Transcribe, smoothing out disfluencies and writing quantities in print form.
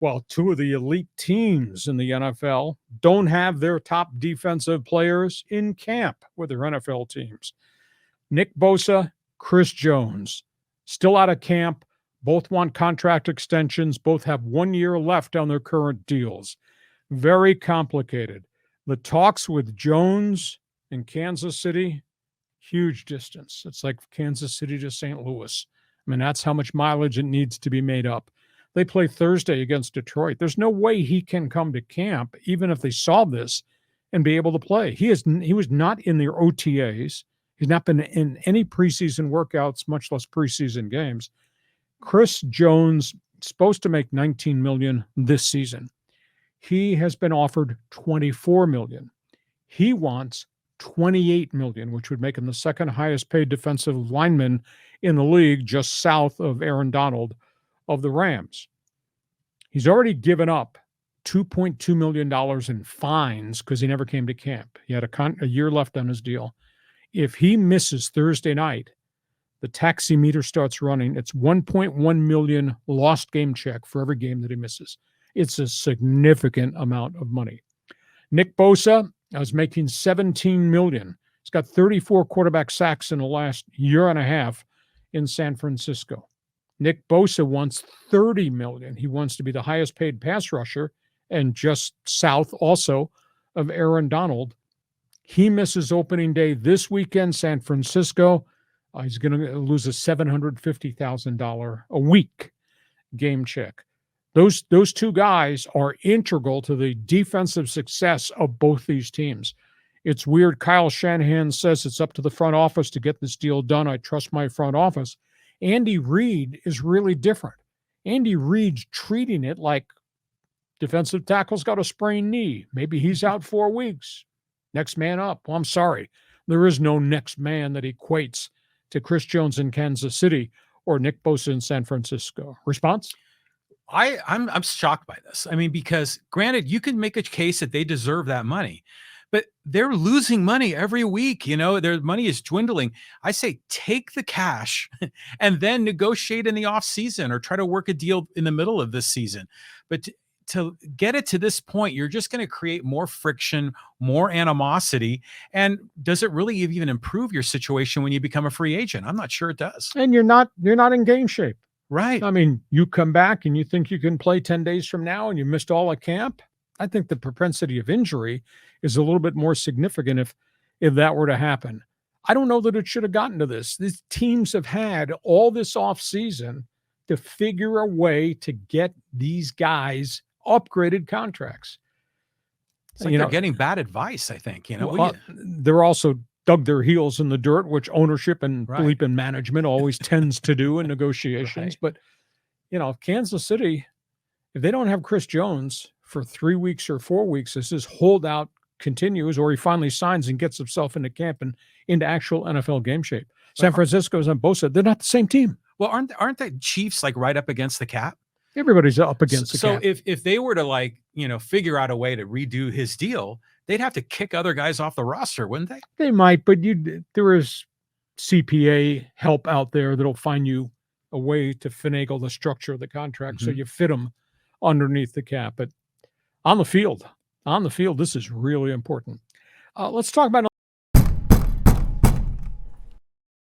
Well, two of the elite teams in the NFL don't have their top defensive players in camp with their NFL teams. Nick Bosa, Chris Jones, still out of camp. Both want contract extensions. Both have 1 year left on their current deals. Very complicated. The talks with Jones in Kansas City, huge distance. It's like Kansas City to St. Louis. I mean, that's how much mileage it needs to be made up. They play Thursday against Detroit. There's no way he can come to camp, even if they solve this, and be able to play. He was not in their OTAs. He's not been in any preseason workouts, much less preseason games. Chris Jones supposed to make $19 million this season. He has been offered $24 million. He wants $28 million, which would make him the second highest paid defensive lineman in the league, just south of Aaron Donald of the Rams. He's already given up $2.2 million in fines because he never came to camp. He had a year left on his deal. If he misses Thursday night, the taxi meter starts running. It's 1.1 million lost game check for every game that he misses. It's a significant amount of money. Nick Bosa is making $17 million. He's got 34 quarterback sacks in the last year and a half in San Francisco. Nick Bosa wants $30 million. He wants to be the highest paid pass rusher and just south also of Aaron Donald. He misses opening day this weekend, San Francisco. He's going to lose a $750,000 a week game check. Those two guys are integral to the defensive success of both these teams. It's weird. Kyle Shanahan says it's up to the front office to get this deal done. I trust my front office. Andy Reid is really different. Andy Reid's treating it like defensive tackle's got a sprained knee. Maybe he's out 4 weeks. Next man up. Well, I'm sorry. There is no next man that equates to Chris Jones in Kansas City or Nick Bosa in San Francisco. Response? I'm shocked by this. I mean, because granted, you can make a case that they deserve that money, but they're losing money every week. You know, their money is dwindling. I say take the cash and then negotiate in the off season or try to work a deal in the middle of this season. But to get it to this point, you're just going to create more friction, more animosity. And does it really even improve your situation when you become a free agent? I'm not sure it does. And you're not in game shape. Right. I mean, you come back and you think you can play 10 days from now and you missed all of camp. I think the propensity of injury is a little bit more significant if that were to happen. I don't know that it should have gotten to this. These teams have had all this offseason to figure a way to get these guys upgraded contracts. It's like they're getting bad advice, I think. They're also dug their heels in the dirt, which ownership and bleeping management always tends to do in negotiations. But, Kansas City, if they don't have Chris Jones for 3 weeks or 4 weeks, as his holdout continues, or he finally signs and gets himself into camp and into actual NFL game shape. San Francisco's and Bosa, they're not the same team. Well, aren't the Chiefs like right up against the cap? Everybody's up against the cap. So if they were to figure out a way to redo his deal, they'd have to kick other guys off the roster, wouldn't they? They might, but there is CPA help out there that'll find you a way to finagle the structure of the contract so you fit them underneath the cap. But on the field, this is really important. Let's talk about